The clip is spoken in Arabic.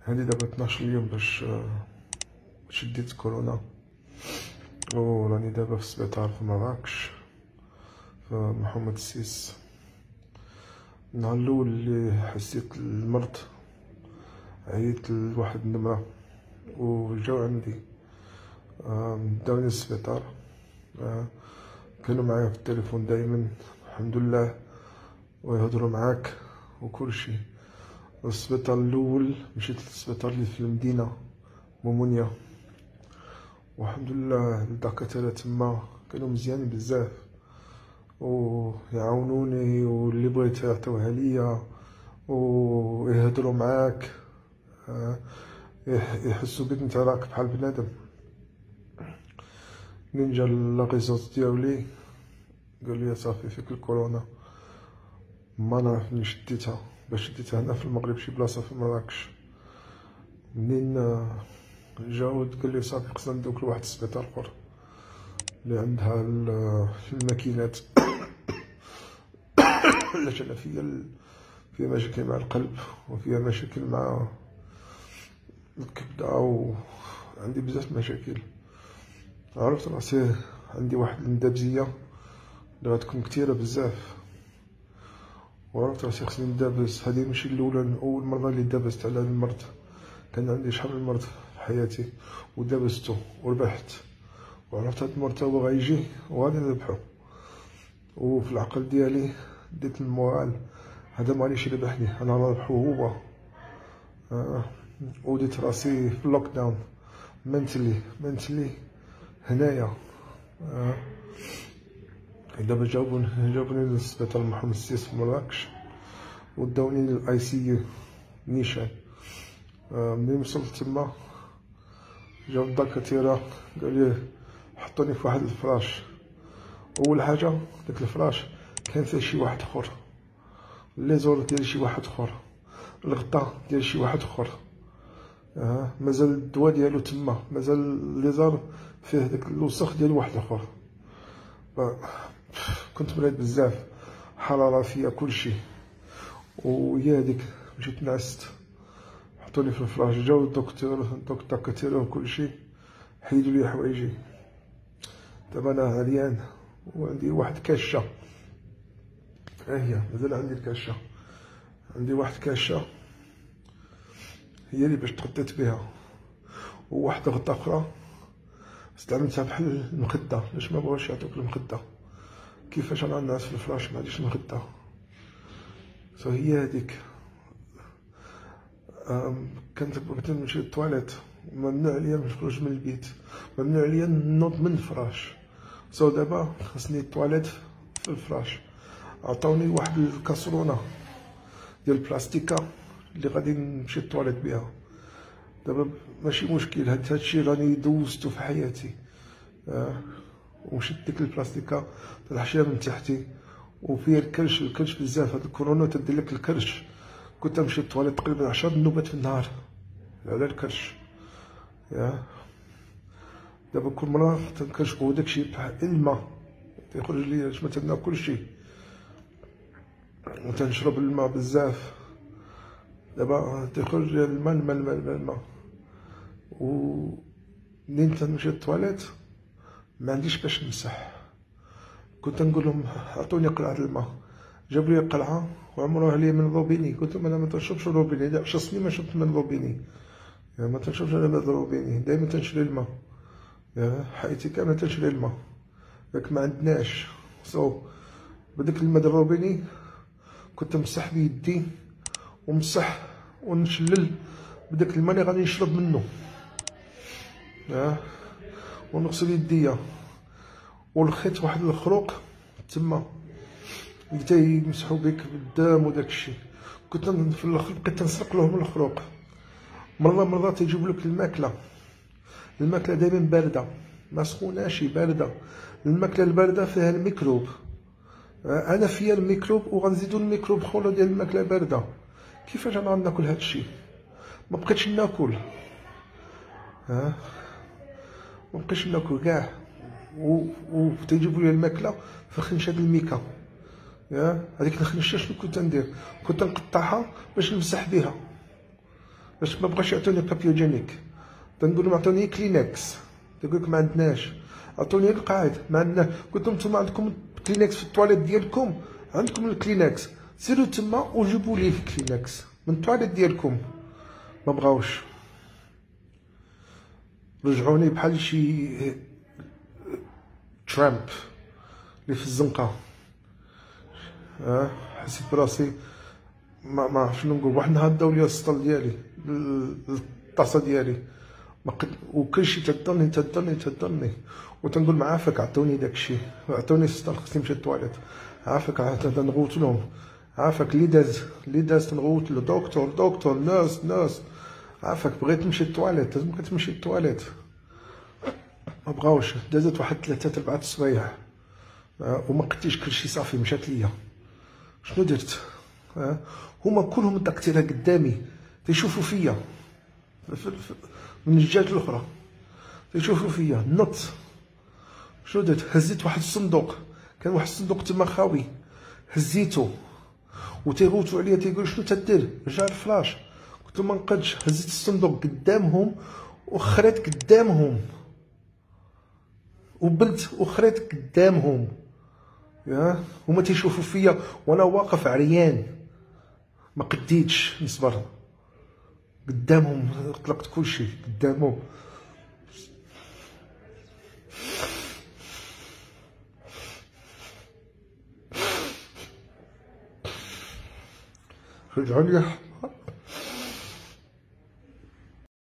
هادي دابا 12 يوم باش شديت كورونا، وراني دابا في السبيطار في مراكش في محمد السيس. النهار الاول اللي حسيت المرض عيطت لواحد النمرة وجاو عندي، داوني للسبيطار. كانوا معايا في التليفون دائما الحمد لله، ويهضروا معاك وكل شيء. السبيطار الاول مشيت للسبيطار اللي في المدينه مومونيا، والحمد لله الدكاتره تما كانوا مزيانين بزاف ويعاونوني، واللي بغيت يعطيوها ليا ويهضروا معاك، يحسوا بك انت راك بحال بنادم. منين جا لاغيزونس ديالي قال لي صافي فيك الكورونا. ما نعرف شديتها، باش شديتها هنا في المغرب شي بلاصه في مراكش. منين جاو قال لي صافي خصنا ندوك لواحد السبيطار اخر اللي عندها الماكينات علاش انا فيها مشاكل مع القلب وفيها مشاكل مع الكبده وعندي بزاف مشاكل. عرفت راسي عندي واحد الندابزيه اللي غتكون كثيره بزاف، وعرفت راسي خصني ندابز. هذه ماشي اول مره اللي دابزت على المرض، كان عندي شحال من مرض في حياتي ودابزتو وربحت، وعرفت هاد المرض هو غيجي وغادي نربحو. وفي العقل ديالي ديت المورال هذا مانيش ربحني، انا نربحو هو. وديت راسي في اللوك داون منتلي هنايا. دابا جاوبوني للسبيطار محمد السيس في مراكش وداوني للاي سي يو نيشان. منين وصلت تما جاو الدكاتره قال لي حطوني في واحد الفراش. اول حاجه داك الفراش كان فيه شي واحد اخر، لي زور ديال شي واحد اخر، الغطاء ديال شي واحد اخر، مازال الدواء ديالو تما، مازال لي زار فيه داك الوسخ ديال واحد اخر. كنت مريض بزاف، حراره فيا كلشي، وهي هذيك مشيت نعست. حطوني في الفراش، جاو الدكاتره وكلشي حيدوا لي حوايجي. دابا انا عريان وعندي واحد كاشه، هي مازال عندي الكاشه، عندي واحد كاشه هي اللي باش تغطيت بها، وواحد غطا اخرى استعملتها بحال المخده، باش ما بغاوش يعطوك المخده. كيفاش انا نعس في الفراش ما عنديش المخده؟ هي هذيك. كنت بغيت نمشي للطواليت، ممنوع عليا نخرج من البيت، ممنوع عليا نوض من الفراش. دابا خصني الطواليت في الفراش. عطاوني واحد الكاسرونه ديال البلاستيكه اللي غادي نمشي للطواليت بها. دابا ماشي مشكل، هادشي راني دوزتو في حياتي. ومشيت ديك البلاستيكه الحشيه من تحتي وفيها الكرش بزاف. هاد الكورونا تدير لك الكرش. كنت نمشي للطواليت تقريبا 10 نوبات في النهار على الكرش. دابا كل مره تنكرشفو داكشي بحال الماء تيخرج ليا، باش ما تناكلش وتنشرب الماء بزاف. دابا تيخرج الماء. منين تنمشي للطواليت ما عنديش باش نمسح. كنت نقول لهم عطوني قلعه الماء، جابوا لي قلعه وعمروها لي من روبيني. قلت لهم انا ما تنشربش روبيني، 10 سنين ما شربت من روبيني، ما تنشربش انا من روبيني، دائما تنشري الماء، حياتي كامله تنشري الماء، ياك ما عندناش. بداك الماء ديال روبيني كنت نمسح بيدي ومسح ونشلل بداك الماء اللي غادي نشرب منه، ونغسل يديا. ولخيت واحد الخروق تما اللي يمسحوا بك بالدم وداك الشيء. كنت في الاخر بقيت نسرق لهم الخروق. مرة تيجيبوا لك الماكله دائما بارده، ما سخوناش، بارده. الماكله البارده فيها الميكروب، انا فيا الميكروب وغنزيدوا الميكروب اخر ديال الماكله بارده. كيفاش انا غناكل هذا الشيء؟ ما بقيتش ناكل، ما بقيتش ناكل كاع. وتيجيبوا لي الماكله في خنشه الميكا. هذيك الخنشه شنو كنت ندير؟ كنت نقطعها باش نمسح بها. باش ما بغاش يعطوني بابيوجينيك، تنقول لهم عطوني كلينكس، تقول لك ما عندناش. عطوني القاعد، ما عندنا. قلت لهم نتوما عندكم كلينكس في الطواليت ديالكم، عندكم الكلينكس، سيروا تما وجيبوا لي الكلينكس من الطواليت ديالكم. ما بغاوش، رجعوني بحال شي ترامب اللي في الزنقه. حسيت براسي ما عرفت شنو نقول. واحد النهار داو لي السطل ديالي، الطاسه ديالي، ما قد وكلشي تضرني وتنقول مع عافاك عطوني داكشي، عطوني السطل، خصني نمشي للطواليت، عافاك تنغوت لهم، عافاك اللي داز تنغوت له، دكتور ناس عافاك بغيت نمشي للطواليت، لازمك تمشي للطواليت. ما بغاوش، دازت واحد 3-4 السوايع وما قديتش كلشي، صافي مشات ليا. شنو درت؟ هما كلهم الدكاتره قدامي تيشوفوا فيا من الجهات الاخرى، تيشوفوا فيا نط. شنو درت؟ هزيت واحد الصندوق، كان واحد الصندوق تما خاوي، هزيتو وتيغوتوا عليا تيقولوا شنو تدير؟ رجع الفلاش. قلت لهم ما نقدش. هزيت الصندوق قدامهم وخريت قدامهم وبلت وخريت قدامهم. هما تيشوفوا فيا وانا واقف عريان، ما قديتش نصبر قدامهم، طلقت كلشي قدامهم. رجعوا لي